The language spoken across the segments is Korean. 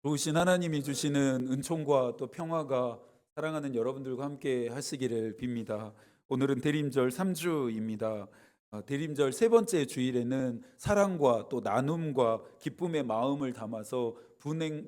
좋으신 하나님이 주시는 은총과 또 평화가 사랑하는 여러분들과 함께 하시기를 빕니다. 오늘은 대림절 3주입니다. 대림절 세 번째 주일에는 사랑과 또 나눔과 기쁨의 마음을 담아서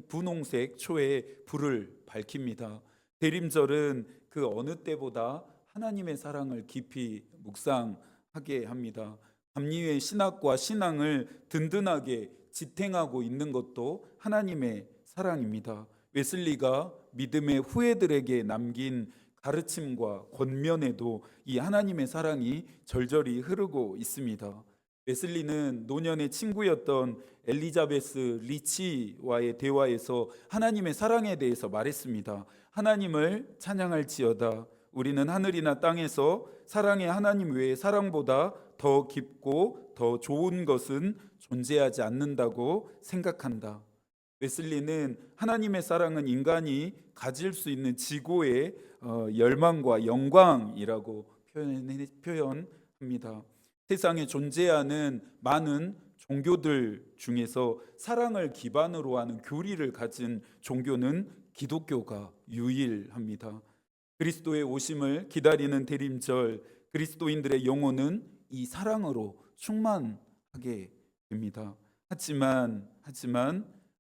분홍색 초에 불을 밝힙니다. 대림절은 그 어느 때보다 하나님의 사랑을 깊이 묵상하게 합니다. 감리의 신학과 신앙을 든든하게 지탱하고 있는 것도 하나님의 사랑입니다. 웨슬리가 믿음의 후예들에게 남긴 가르침과 권면에도 이 하나님의 사랑이 절절히 흐르고 있습니다. 웨슬리는 노년의 친구였던 엘리자베스 리치와의 대화에서 하나님의 사랑에 대해서 말했습니다. 하나님을 찬양할지어다. 우리는 하늘이나 땅에서 사랑의 하나님 외에 사랑보다 더 깊고 더 좋은 것은 존재하지 않는다고 생각한다. 웨슬리는 하나님의 사랑은 인간이 가질 수 있는 지고의 열망과 영광이라고 표현합니다. 세상에 존재하는 많은 종교들 중에서 사랑을 기반으로 하는 교리를 가진 종교는 기독교가 유일합니다. 그리스도의 오심을 기다리는 대림절, 그리스도인들의 영혼은 이 사랑으로 충만하게 됩니다. 하지만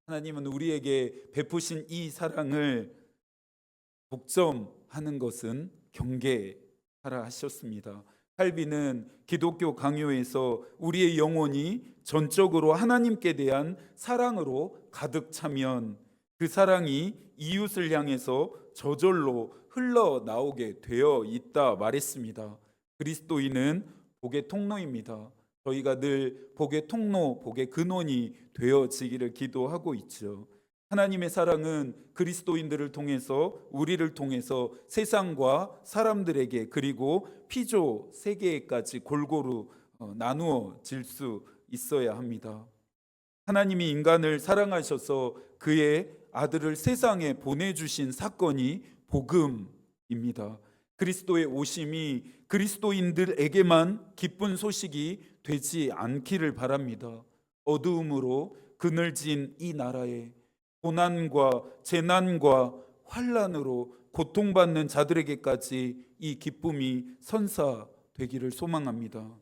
하나님은 우리에게 베푸신 이 사랑을 독점하는 것은 경계하라 하셨습니다. 칼빈은 기독교 강요에서 우리의 영혼이 전적으로 하나님께 대한 사랑으로 가득 차면 그 사랑이 이웃을 향해서 저절로 흘러나오게 되어 있다 말했습니다. 그리스도인은 복의 통로입니다. 저희가 늘 복의 통로, 복의 근원이 되어지기를 기도하고 있죠. 하나님의 사랑은 그리스도인들을 통해서, 우리를 통해서 세상과 사람들에게, 그리고 피조 세계까지 골고루 나누어질 수 있어야 합니다. 하나님이 인간을 사랑하셔서 그의 아들을 세상에 보내주신 사건이 복음입니다. 그리스도의 오심이 그리스도인들에게만 기쁜 소식이 되지 않기를 바랍니다. 어두움으로 그늘진 이 나라에 고난과 재난과 환난으로 고통받는 자들에게까지 이 기쁨이 선사되기를 소망합니다.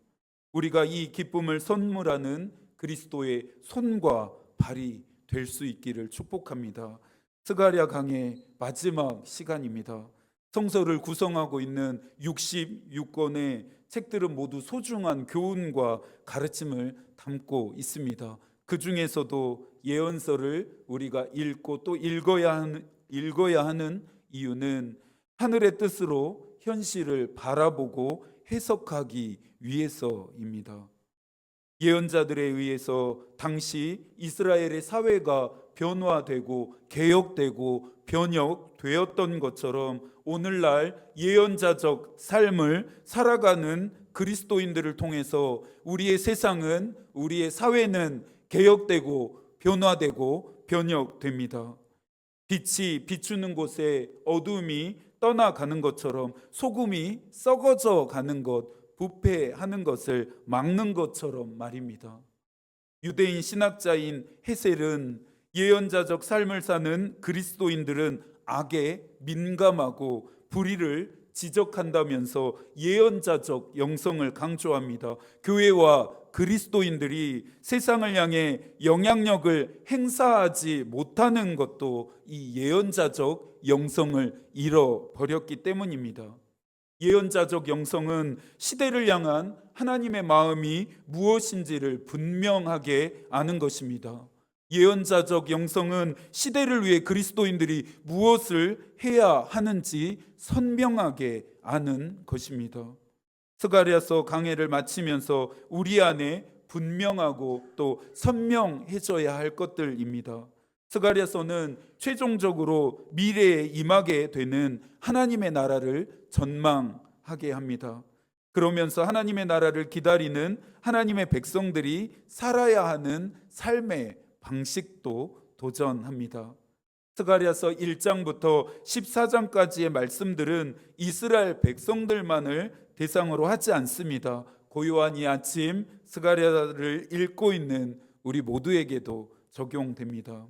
우리가 이 기쁨을 선물하는 그리스도의 손과 발이 될 수 있기를 축복합니다. 스가랴 강의 마지막 시간입니다. 성서를 구성하고 있는 66권의 책들은 모두 소중한 교훈과 가르침을 담고 있습니다. 그 중에서도 예언서를 우리가 읽고 또 읽어야 하는 이유는 하늘의 뜻으로 현실을 바라보고 해석하기 위해서입니다. 예언자들에 의해서 당시 이스라엘의 사회가 변화되고 개혁되고 변혁되었던 것처럼 오늘날 예언자적 삶을 살아가는 그리스도인들을 통해서 우리의 세상은, 우리의 사회는 개혁되고 변화되고 변혁됩니다. 빛이 비추는 곳에 어둠이 떠나가는 것처럼, 소금이 썩어져 가는 것, 부패하는 것을 막는 것처럼 말입니다. 유대인 신학자인 헤셀은 예언자적 삶을 사는 그리스도인들은 악에 민감하고 불의를 지적한다면서 예언자적 영성을 강조합니다. 교회와 그리스도인들이 세상을 향해 영향력을 행사하지 못하는 것도 이 예언자적 영성을 잃어버렸기 때문입니다. 예언자적 영성은 시대를 향한 하나님의 마음이 무엇인지를 분명하게 아는 것입니다. 예언자적 영성은 시대를 위해 그리스도인들이 무엇을 해야 하는지 선명하게 아는 것입니다. 스가랴서 강해를 마치면서 우리 안에 분명하고 또 선명해져야 할 것들입니다. 스가랴서는 최종적으로 미래에 임하게 되는 하나님의 나라를 전망하게 합니다. 그러면서 하나님의 나라를 기다리는 하나님의 백성들이 살아야 하는 삶의 방식도 도전합니다. 스가랴서 1장부터 14장까지의 말씀들은 이스라엘 백성들만을 대상으로 하지 않습니다. 고요한 이 아침 스가랴를 읽고 있는 우리 모두에게도 적용됩니다.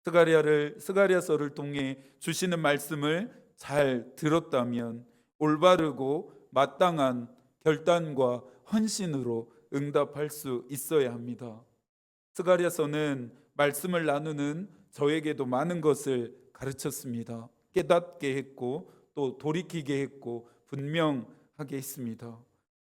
스가랴서를 통해 주시는 말씀을 잘 들었다면 올바르고 마땅한 결단과 헌신으로 응답할 수 있어야 합니다. 스가랴서는 말씀을 나누는 저에게도 많은 것을 가르쳤습니다. 깨닫게 했고 또 돌이키게 했고 분명하게 했습니다.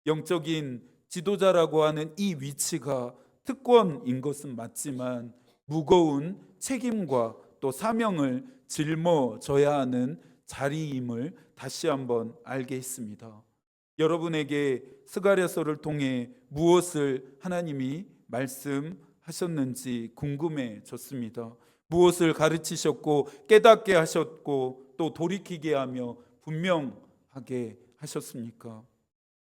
영적인 지도자라고 하는 이 위치가 특권인 것은 맞지만 무거운 책임과 또 사명을 짊어져야 하는 자리임을 다시 한번 알게 했습니다. 여러분에게 스가랴서를 통해 무엇을 하나님이 말씀하셨는지 궁금해졌습니다. 무엇을 가르치셨고 깨닫게 하셨고 또 돌이키게 하며 분명하게 하셨습니까?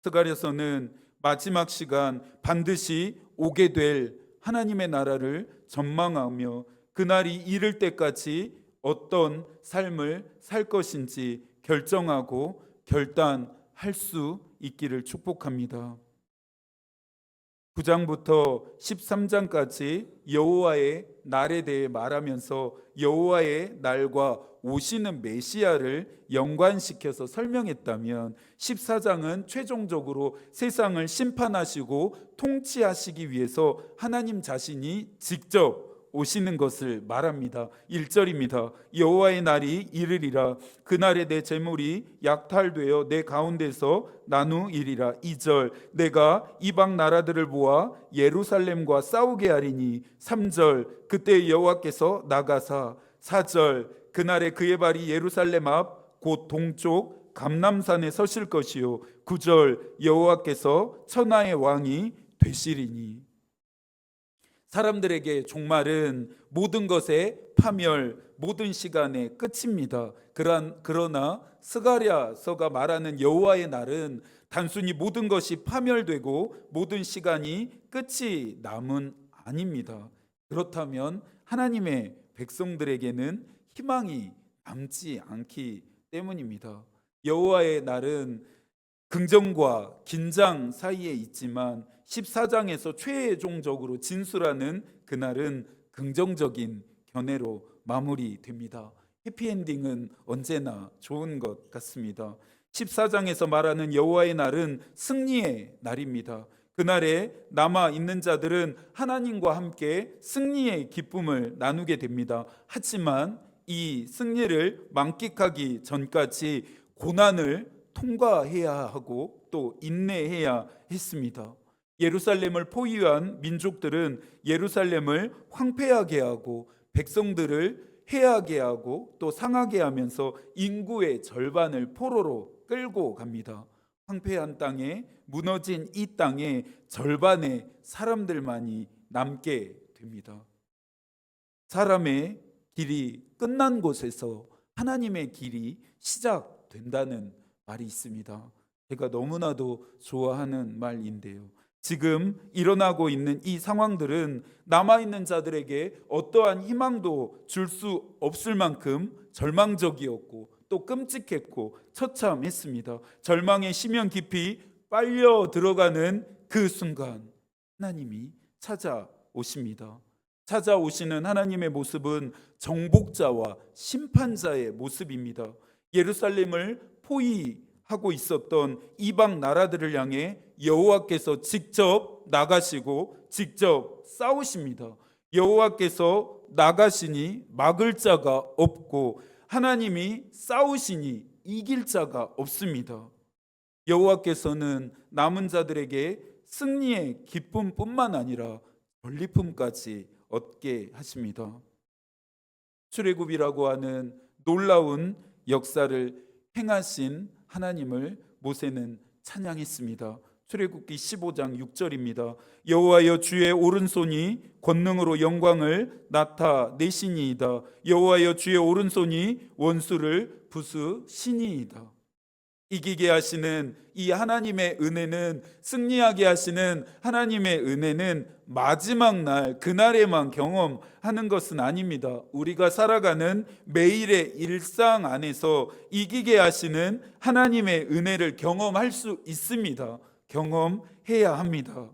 스가랴서는 마지막 시간 반드시 오게 될 하나님의 나라를 전망하며 그날이 이를 때까지 어떤 삶을 살 것인지 결정하고 결단할 수 있기를 축복합니다. 9장부터 13장까지 여호와의 날에 대해 말하면서 여호와의 날과 오시는 메시아를 연관시켜서 설명했다면 14장은 최종적으로 세상을 심판하시고 통치하시기 위해서 하나님 자신이 직접 오시는 것을 말합니다. 1절입니다. 여호와의 날이 이르리라. 그날에 내 재물이 약탈되어 내 가운데서 나누이리라. 2절. 내가 이방 나라들을 모아 예루살렘과 싸우게 하리니. 3절. 그때 여호와께서 나가사. 4절. 그날에 그의 발이 예루살렘 앞 곧 동쪽 감람산에 서실 것이요. 9절. 여호와께서 천하의 왕이 되시리니. 사람들에게 종말은 모든 것의 파멸, 모든 시간의 끝입니다. 그러나 스가랴서가 말하는 여호와의 날은 단순히 모든 것이 파멸되고 모든 시간이 끝이 남은 아닙니다. 그렇다면 하나님의 백성들에게는 희망이 남지 않기 때문입니다. 여호와의 날은 긍정과 긴장 사이에 있지만 14장에서 최종적으로 진술하는 그날은 긍정적인 견해로 마무리됩니다. 해피엔딩은 언제나 좋은 것 같습니다. 14장에서 말하는 여호와의 날은 승리의 날입니다. 그날에 남아 있는 자들은 하나님과 함께 승리의 기쁨을 나누게 됩니다. 하지만 이 승리를 만끽하기 전까지 고난을 통과해야 하고 또 인내해야 했습니다. 예루살렘을 포위한 민족들은 예루살렘을 황폐하게 하고 백성들을 해하게 하고 또 상하게 하면서 인구의 절반을 포로로 끌고 갑니다. 황폐한 땅에 무너진 이 땅에 절반의 사람들만이 남게 됩니다. 사람의 길이 끝난 곳에서 하나님의 길이 시작된다는 말이 있습니다. 제가 너무나도 좋아하는 말인데요. 지금 일어나고 있는 이 상황들은 남아있는 자들에게 어떠한 희망도 줄 수 없을 만큼 절망적이었고 또 끔찍했고 처참했습니다. 절망의 심연 깊이 빨려 들어가는 그 순간 하나님이 찾아오십니다. 찾아오시는 하나님의 모습은 정복자와 심판자의 모습입니다. 예루살렘을 포위하고 있었던 이방 나라들을 향해 여호와께서 직접 나가시고 직접 싸우십니다. 여호와께서 나가시니 막을 자가 없고 하나님이 싸우시니 이길 자가 없습니다. 여호와께서는 남은 자들에게 승리의 기쁨뿐만 아니라 전리품까지 얻게 하십니다. 출애굽이라고 하는 놀라운 역사를 행하신 하나님을 모세는 찬양했습니다. 출애굽기 15장 6절입니다. 여호와여 주의 오른손이 권능으로 영광을 나타내시니이다. 여호와여 주의 오른손이 원수를 부수시니이다. 이기게 하시는 이 하나님의 은혜는, 승리하게 하시는 하나님의 은혜는 마지막 날 그날에만 경험하는 것은 아닙니다. 우리가 살아가는 매일의 일상 안에서 이기게 하시는 하나님의 은혜를 경험할 수 있습니다. 경험해야 합니다.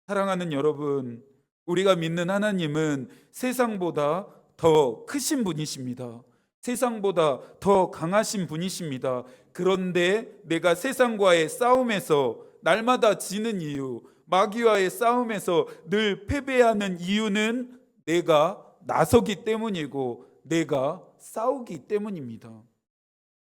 사랑하는 여러분, 우리가 믿는 하나님은 세상보다 더 크신 분이십니다. 세상보다 더 강하신 분이십니다. 그런데 내가 세상과의 싸움에서 날마다 지는 이유, 마귀와의 싸움에서 늘 패배하는 이유는 내가 나서기 때문이고 내가 싸우기 때문입니다.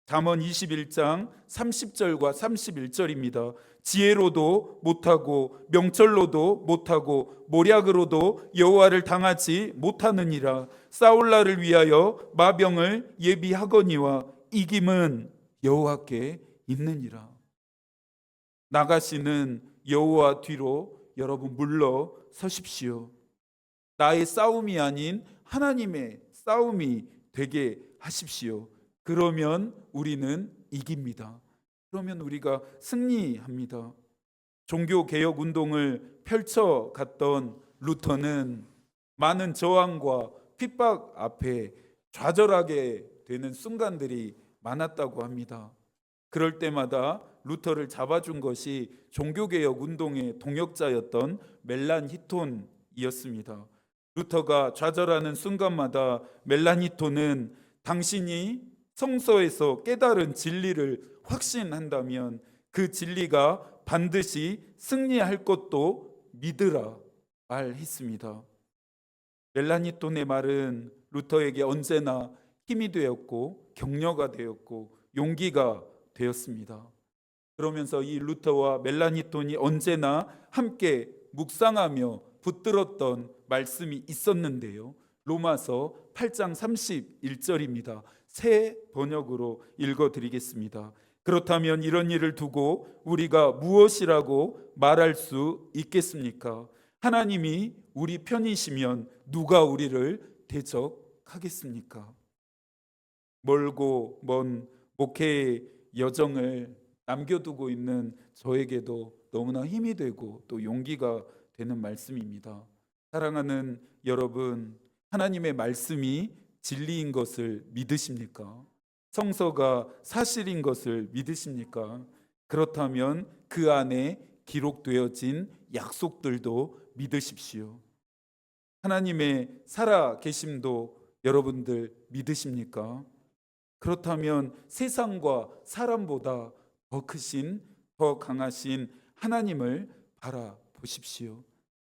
잠언 21장 30절과 31절입니다. 지혜로도 못하고 명철로도 못하고 모략으로도 여호와를 당하지 못하느니라. 싸울 날을 위하여 마병을 예비하거니와 이김은 여호와께 있느니라. 나가시는 여호와 뒤로 여러분 물러 서십시오. 나의 싸움이 아닌 하나님의 싸움이 되게 하십시오. 그러면 우리는 이깁니다. 그러면 우리가 승리합니다. 종교개혁 운동을 펼쳐갔던 루터는 많은 저항과 핍박 앞에 좌절하게 되는 순간들이 많았다고 합니다. 그럴 때마다 루터를 잡아준 것이 종교개혁 운동의 동역자였던 멜란히톤이었습니다. 루터가 좌절하는 순간마다 멜란히톤은 당신이 성서에서 깨달은 진리를 확신한다면 그 진리가 반드시 승리할 것도 믿으라 말했습니다. 멜란히톤의 말은 루터에게 언제나 힘이 되었고 격려가 되었고 용기가 되었습니다. 그러면서 이 루터와 멜란히톤이 언제나 함께 묵상하며 붙들었던 말씀이 있었는데요. 로마서 8장 31절입니다. 새 번역으로 읽어드리겠습니다. 그렇다면 이런 일을 두고 우리가 무엇이라고 말할 수 있겠습니까? 하나님이 우리 편이시면 누가 우리를 대적하겠습니까? 멀고 먼 목회의 여정을 남겨두고 있는 저에게도 너무나 힘이 되고 또 용기가 되는 말씀입니다. 사랑하는 여러분, 하나님의 말씀이 진리인 것을 믿으십니까? 성서가 사실인 것을 믿으십니까? 그렇다면 그 안에 기록되어진 약속들도 믿으십시오. 하나님의 살아 계심도 여러분들 믿으십니까? 그렇다면 세상과 사람보다 더 크신, 더 강하신 하나님을 바라보십시오.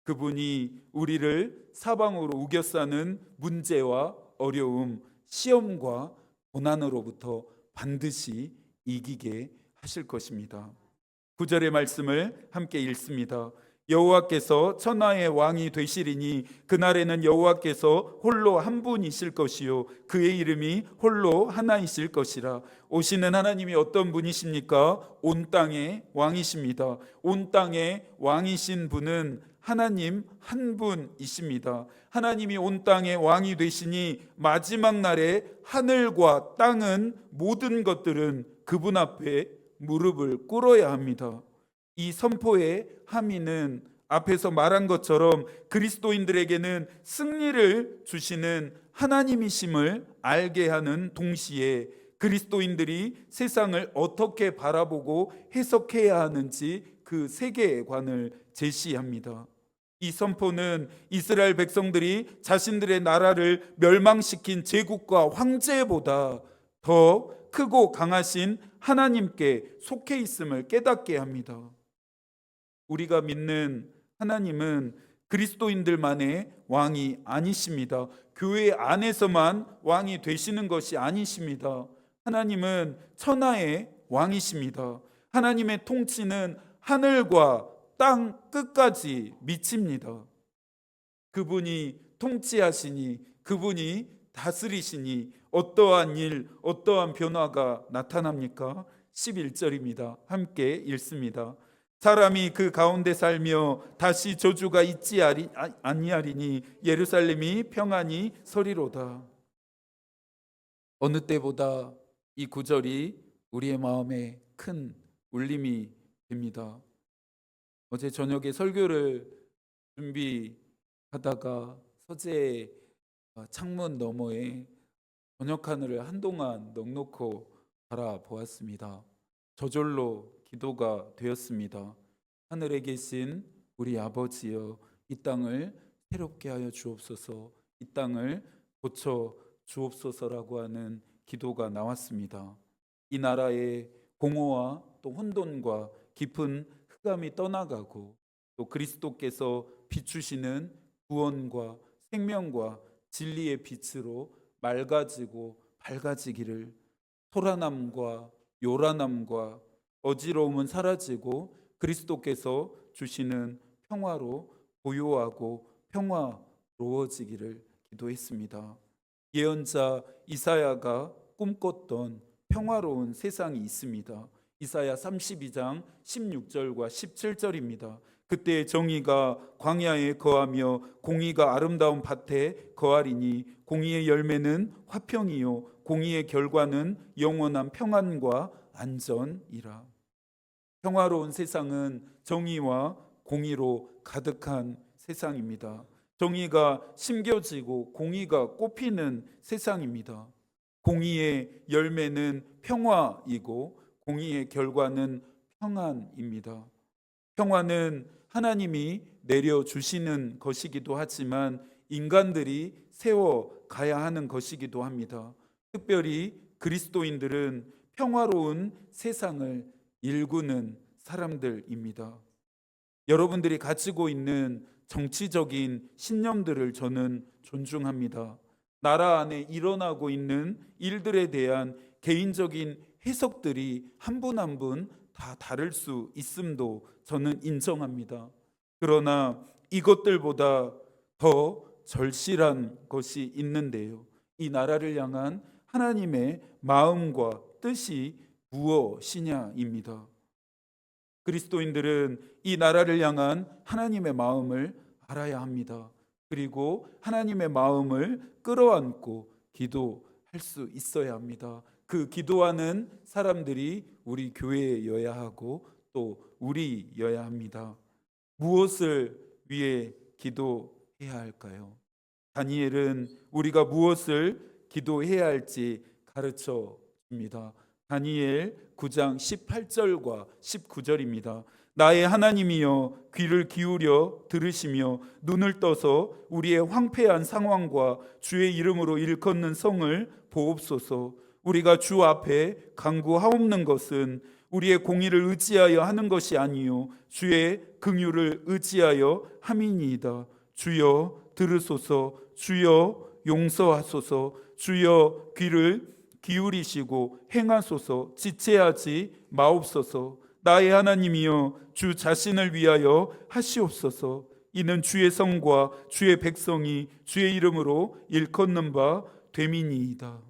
그분이 우리를 사방으로 우겨싸는 문제와 어려움, 시험과 고난으로부터 반드시 이기게 하실 것입니다. 9절의 말씀을 함께 읽습니다. 여호와께서 천하의 왕이 되시리니 그날에는 여호와께서 홀로 한 분이실 것이요 그의 이름이 홀로 하나이실 것이라. 오시는 하나님이 어떤 분이십니까? 온 땅의 왕이십니다. 온 땅의 왕이신 분은 하나님 한 분이십니다. 하나님이 온 땅의 왕이 되시니 마지막 날에 하늘과 땅은 모든 것들은 그분 앞에 무릎을 꿇어야 합니다. 이 선포의 함의는 앞에서 말한 것처럼 그리스도인들에게는 승리를 주시는 하나님이심을 알게 하는 동시에 그리스도인들이 세상을 어떻게 바라보고 해석해야 하는지 그 세계관을 제시합니다. 이 선포는 이스라엘 백성들이 자신들의 나라를 멸망시킨 제국과 황제보다 더 크고 강하신 하나님께 속해 있음을 깨닫게 합니다. 우리가 믿는 하나님은 그리스도인들만의 왕이 아니십니다. 교회 안에서만 왕이 되시는 것이 아니십니다. 하나님은 천하의 왕이십니다. 하나님의 통치는 하늘과 땅 끝까지 미칩니다. 그분이 통치하시니, 그분이 다스리시니 어떠한 일, 어떠한 변화가 나타납니까? 11절입니다. 함께 읽습니다. 사람이 그 가운데 살며 다시 저주가 있지 아니하리니 예루살렘이 평안히 서리로다. 어느 때보다 이 구절이 우리의 마음에 큰 울림이 됩니다. 어제 저녁에 설교를 준비하다가 서재 창문 너머에 저녁 하늘을 한동안 넋놓고 바라보았습니다. 저절로 기도가 되었습니다. 하늘에 계신 우리 아버지여, 이 땅을 새롭게 하여 주옵소서. 이 땅을 고쳐 주옵소서라고 하는 기도가 나왔습니다. 이 나라의 공허와 또 혼돈과 깊은 흑암이 떠나가고 또 그리스도께서 비추시는 구원과 생명과 진리의 빛으로 맑아지고 밝아지기를, 토란함과 요란함과 어지러움은 사라지고 그리스도께서 주시는 평화로 고요하고 평화로워지기를 기도했습니다. 예언자 이사야가 꿈꿨던 평화로운 세상이 있습니다. 이사야 32장 16절과 17절입니다. 그때 정의가 광야에 거하며 공의가 아름다운 밭에 거하리니 공의의 열매는 화평이요 공의의 결과는 영원한 평안과 안전이라. 평화로운 세상은 정의와 공의로 가득한 세상입니다. 정의가 심겨지고 공의가 꽃피는 세상입니다. 공의의 열매는 평화이고 공의의 결과는 평안입니다. 평화는 하나님이 내려주시는 것이기도 하지만 인간들이 세워가야 하는 것이기도 합니다. 특별히 그리스도인들은 평화로운 세상을 일구는 사람들입니다. 여러분들이 가지고 있는 정치적인 신념들을 저는 존중합니다. 나라 안에 일어나고 있는 일들에 대한 개인적인 해석들이 한 분 한 분 다 다를 수 있음도 저는 인정합니다. 그러나 이것들보다 더 절실한 것이 있는데요. 이 나라를 향한 하나님의 마음과 뜻이 무엇이냐입니다. 그리스도인들은 이 나라를 향한 하나님의 마음을 알아야 합니다. 그리고 하나님의 마음을 끌어안고 기도할 수 있어야 합니다. 그 기도하는 사람들이 우리 교회여야 하고 또 우리여야 합니다. 무엇을 위해 기도해야 할까요? 다니엘은 우리가 무엇을 기도해야 할지 가르쳐 줍니다. 다니엘 9장 18절과 19절입니다. 나의 하나님이여 귀를 기울여 들으시며 눈을 떠서 우리의 황폐한 상황과 주의 이름으로 일컫는 성을 보옵소서. 우리가 주 앞에 간구하옵는 것은 우리의 공의를 의지하여 하는 것이 아니요 주의 긍휼을 의지하여 함이니이다. 주여 들으소서. 주여 용서하소서. 주여 귀를 기울이시고 행하소서. 지체하지 마옵소서. 나의 하나님이여 주 자신을 위하여 하시옵소서. 이는 주의 성과 주의 백성이 주의 이름으로 일컫는 바 됨이니이다.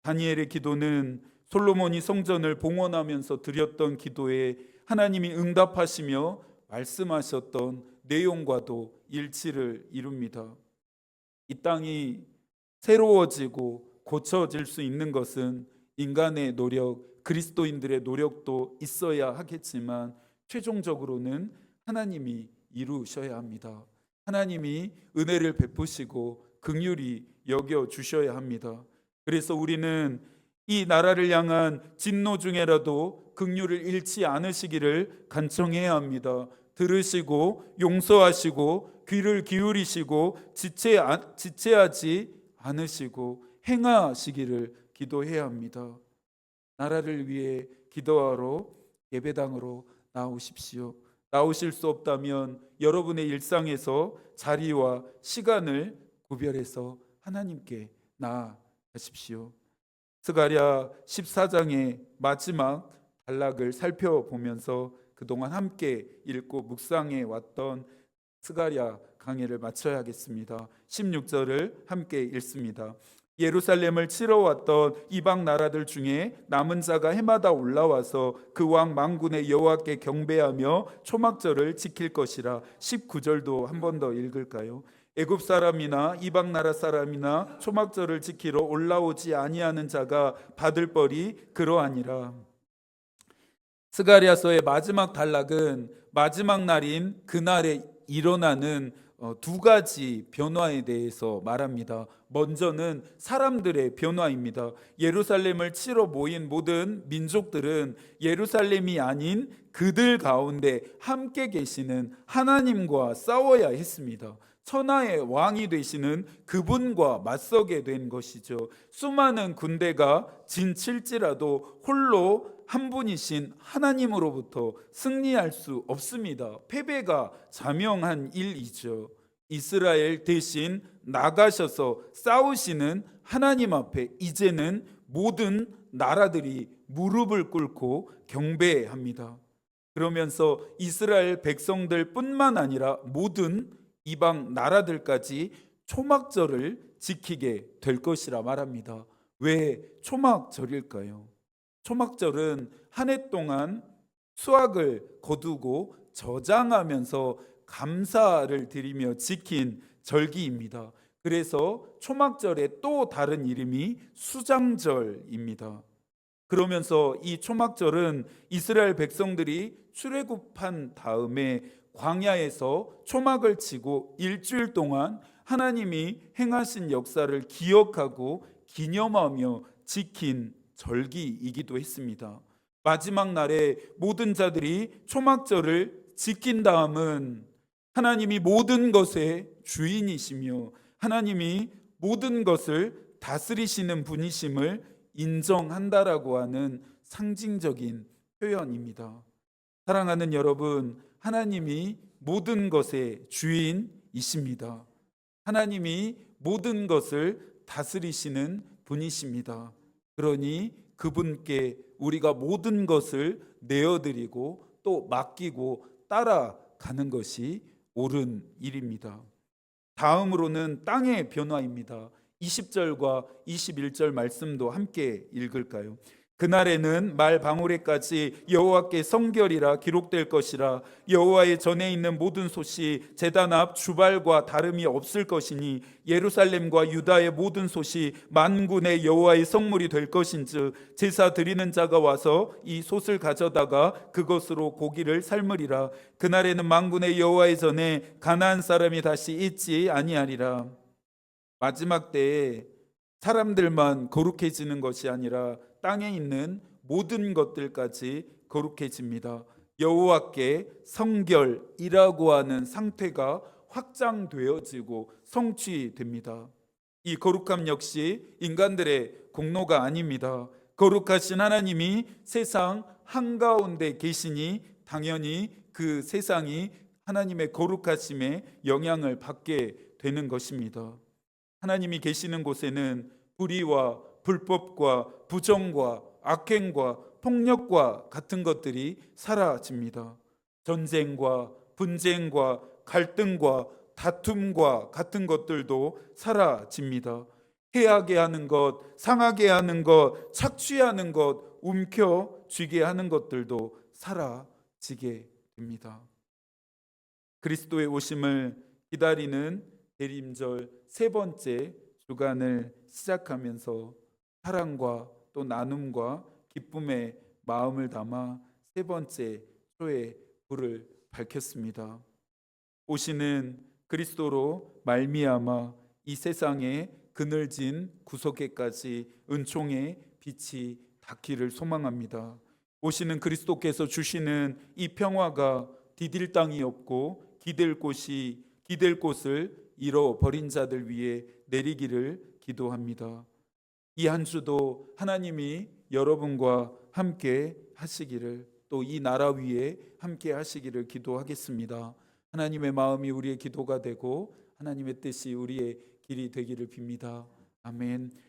다니엘의 기도는 솔로몬이 성전을 봉헌하면서 드렸던 기도에 하나님이 응답하시며 말씀하셨던 내용과도 일치를 이룹니다. 이 땅이 새로워지고 고쳐질 수 있는 것은 인간의 노력, 그리스도인들의 노력도 있어야 하겠지만 최종적으로는 하나님이 이루셔야 합니다. 하나님이 은혜를 베푸시고 긍휼히 여겨 주셔야 합니다. 그래서 우리는 이 나라를 향한 진노 중에라도 긍휼을 잃지 않으시기를 간청해야 합니다. 들으시고 용서하시고 귀를 기울이시고 지체하지 않으시고 행하시기를 기도해야 합니다. 나라를 위해 기도하러 예배당으로 나오십시오. 나오실 수 없다면 여러분의 일상에서 자리와 시간을 구별해서 하나님께 나아가십시오. 스가랴 14장의 마지막 단락을 살펴보면서 그동안 함께 읽고 묵상해 왔던 스가랴 강해를 마쳐야겠습니다. 16절을 함께 읽습니다. 예루살렘을 치러 왔던 이방 나라들 중에 남은 자가 해마다 올라와서 그 왕 만군의 여호와께 경배하며 초막절을 지킬 것이라. 19절도 한 번 더 읽을까요? 애굽 사람이나 이방 나라 사람이나 초막절을 지키러 올라오지 아니하는 자가 받을 벌이 그러하니라. 스가랴서의 마지막 단락은 마지막 날인 그날에 일어나는 두 가지 변화에 대해서 말합니다. 먼저는 사람들의 변화입니다. 예루살렘을 치러 모인 모든 민족들은 예루살렘이 아닌 그들 가운데 함께 계시는 하나님과 싸워야 했습니다. 천하의 왕이 되시는 그분과 맞서게 된 것이죠. 수많은 군대가 진칠지라도 홀로 한 분이신 하나님으로부터 승리할 수 없습니다. 패배가 자명한 일이죠. 이스라엘 대신 나가셔서 싸우시는 하나님 앞에 이제는 모든 나라들이 무릎을 꿇고 경배합니다. 그러면서 이스라엘 백성들 뿐만 아니라 모든 이방 나라들까지 초막절을 지키게 될 것이라 말합니다. 왜 초막절일까요? 초막절은 한 해 동안 수확을 거두고 저장하면서 감사를 드리며 지킨 절기입니다. 그래서 초막절의 또 다른 이름이 수장절입니다. 그러면서 이 초막절은 이스라엘 백성들이 출애굽한 다음에 광야에서 초막을 치고 일주일 동안 하나님이 행하신 역사를 기억하고 기념하며 지킨 절기이기도 했습니다. 마지막 날에 모든 자들이 초막절을 지킨 다음은 하나님이 모든 것의 주인이시며 하나님이 모든 것을 다스리시는 분이심을 인정한다라고 하는 상징적인 표현입니다. 사랑하는 여러분, 하나님이 모든 것의 주인이십니다. 하나님이 모든 것을 다스리시는 분이십니다. 그러니 그분께 우리가 모든 것을 내어드리고 또 맡기고 따라가는 것이 옳은 일입니다. 다음으로는 땅의 변화입니다. 20절과 21절 말씀도 함께 읽을까요? 그날에는 말 방울에까지 여호와께 성결이라 기록될 것이라. 여호와의 전에 있는 모든 솥이 제단 앞 주발과 다름이 없을 것이니 예루살렘과 유다의 모든 솥이 만군의 여호와의 성물이 될 것인즉 제사 드리는 자가 와서 이 솥을 가져다가 그것으로 고기를 삶으리라. 그날에는 만군의 여호와의 전에 가나안 사람이 다시 있지 아니하리라. 마지막 때에 사람들만 거룩해지는 것이 아니라 땅에 있는 모든 것들까지 거룩해집니다. 여호와께 성결이라고 하는 상태가 확장되어지고 성취됩니다. 이 거룩함 역시 인간들의 공로가 아닙니다. 거룩하신 하나님이 세상 한가운데 계시니 당연히 그 세상이 하나님의 거룩하심에 영향을 받게 되는 것입니다. 하나님이 계시는 곳에는 불의와 불법과 부정과 악행과 폭력과 같은 것들이 사라집니다. 전쟁과 분쟁과 갈등과 다툼과 같은 것들도 사라집니다. 해하게 하는 것, 상하게 하는 것, 착취하는 것, 움켜쥐게 하는 것들도 사라지게 됩니다. 그리스도의 오심을 기다리는 대림절 세 번째 주간을 시작하면서 사랑과 또 나눔과 기쁨의 마음을 담아 세 번째 초의 불을 밝혔습니다. 오시는 그리스도로 말미암아 이 세상의 그늘진 구석에까지 은총의 빛이 닿기를 소망합니다. 오시는 그리스도께서 주시는 이 평화가 디딜 땅이 없고 기댈 곳을 잃어버린 자들 위해 내리기를 기도합니다. 이 한 주도 하나님이 여러분과 함께 하시기를, 또 이 나라 위에 함께 하시기를 기도하겠습니다. 하나님의 마음이 우리의 기도가 되고 하나님의 뜻이 우리의 길이 되기를 빕니다. 아멘.